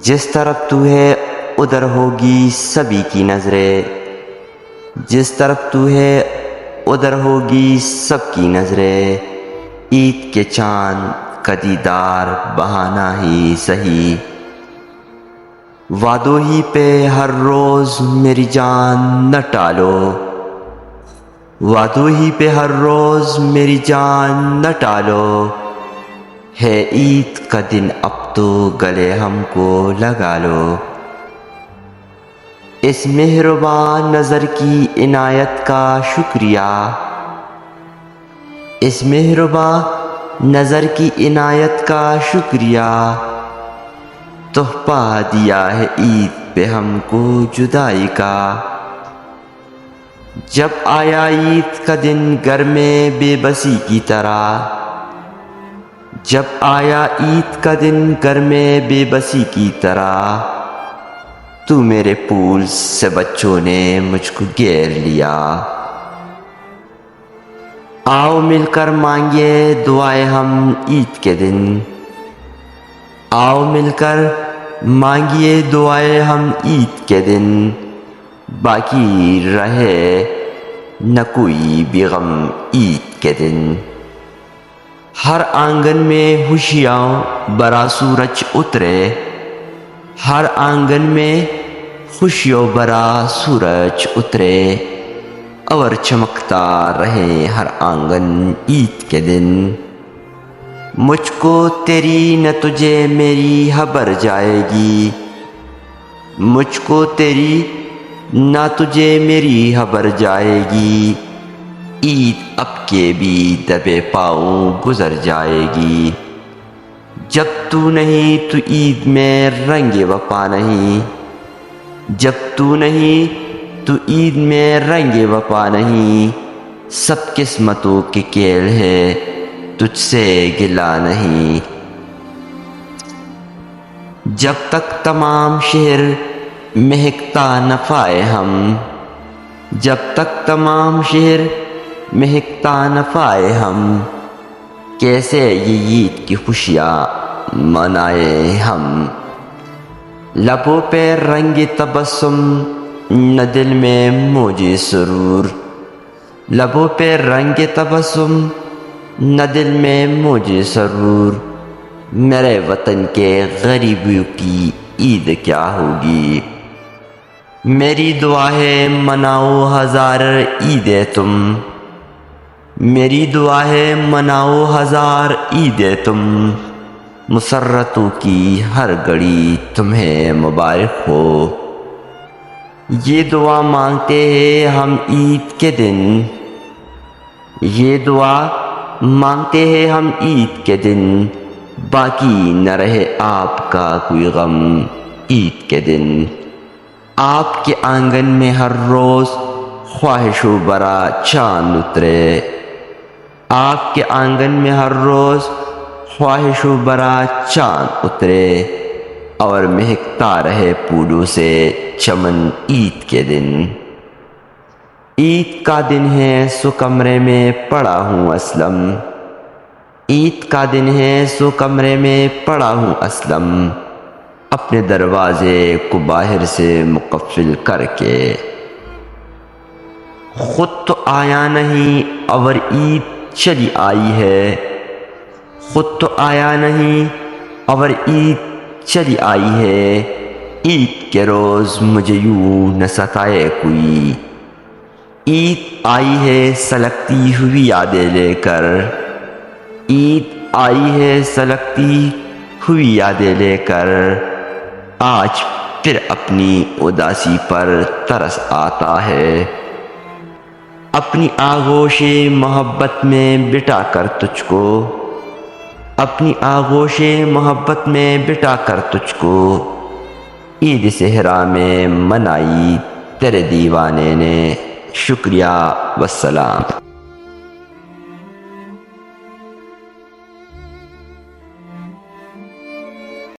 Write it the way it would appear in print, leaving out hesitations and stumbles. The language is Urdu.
جس طرف تو ہے ادھر ہوگی سبھی کی نظریں، جس طرف تو ہے ادھر ہوگی سب کی نظریں، عید کے چاند کا دیدار بہانہ ہی سہی، وعدوں ہی پہ ہر روز میری جان نہ ٹالو، وعدوں ہی پہ ہر روز میری جان نہ ٹالو، ہے عید کا دن اب تو گلے ہم کو لگا لو، اس مہربان نظر کی عنایت کا شکریہ، اس مہربان نظر کی عنایت کا شکریہ، تحفہ دیا ہے عید پہ ہم کو جدائی کا، جب آیا عید کا دن گھر میں بے بسی کی طرح، جب آیا عید کا دن گھر میں بے بسی کی طرح، تو میرے پھول سے بچوں نے مجھ کو گھیر لیا، آؤ مل کر مانگے دعائیں ہم عید کے دن، آؤ مل کر مانگیے دعائیں ہم عید کے دن، باقی رہے نہ کوئی بھی غم عید کے دن، ہر آنگن میں خوشیاں برا سورج اترے، ہر آنگن میں خوشیوں برا سورج اترے، اور چمکتا رہے ہر آنگن عید کے دن، مجھ کو تیری نہ تجھے میری خبر جائے گی، مجھ کو تیری نہ تجھے میری خبر جائے گی، عید اب کے بھی دبے پاؤں گزر جائے گی، جب تو نہیں تو عید میں رنگ وفا نہیں، جب تو نہیں تو عید میں رنگ وفا نہیں، سب قسمتوں کے کھیل ہے تجھ سے گلہ نہیں، جب تک تمام شہر مہکتا نہ پائے ہم، جب تک تمام شہر مہکتا نہ پائے ہم، کیسے یہ عید کی خوشیاں منائے ہم، لبوں پہ رنگ تبسم نہ دل میں موج سرور، لبوں پہ رنگ تبسم نہ دل میں موج سرور، میرے وطن کے غریبوں کی عید کیا ہوگی، میری دعا ہے مناؤ ہزار عیدیں تم، میری دعا ہے مناؤ ہزار عیدیں تم، مسرتوں کی ہر گھڑی تمہیں مبارک ہو، یہ دعا مانگتے ہیں ہم عید کے دن، یہ دعا مانگتے ہیں ہم عید کے دن، باقی نہ رہے آپ کا کوئی غم عید کے دن، آپ کے آنگن میں ہر روز خواہشوں برا چاند اترے، آپ کے آنگن میں ہر روز خواہشوں برا چاند اترے، اور مہکتا رہے پھولوں سے چمن عید کے دن، عید کا دن ہے سو کمرے میں پڑا ہوں اسلم، عید کا دن ہے سو کمرے میں پڑا ہوں اسلم، اپنے دروازے کو باہر سے مقفل کر کے، خود تو آیا نہیں اور عید چلی آئی ہے، خود تو آیا نہیں اور عید چلی آئی ہے، عید کے روز مجھے یوں نہ ستائے کوئی، عید آئی ہے سلگتی ہوئی یادیں لے کر، عید آئی ہے سلگتی ہوئی یادیں لے کر، آج پھر اپنی اداسی پر ترس آتا ہے، اپنی آغوش محبت میں بٹا کر تجھ کو، اپنی آغوش محبت میں بٹا کر تجھ کو، عید صحرا میں منائی تیرے دیوانے نے، شکریہ والسلام۔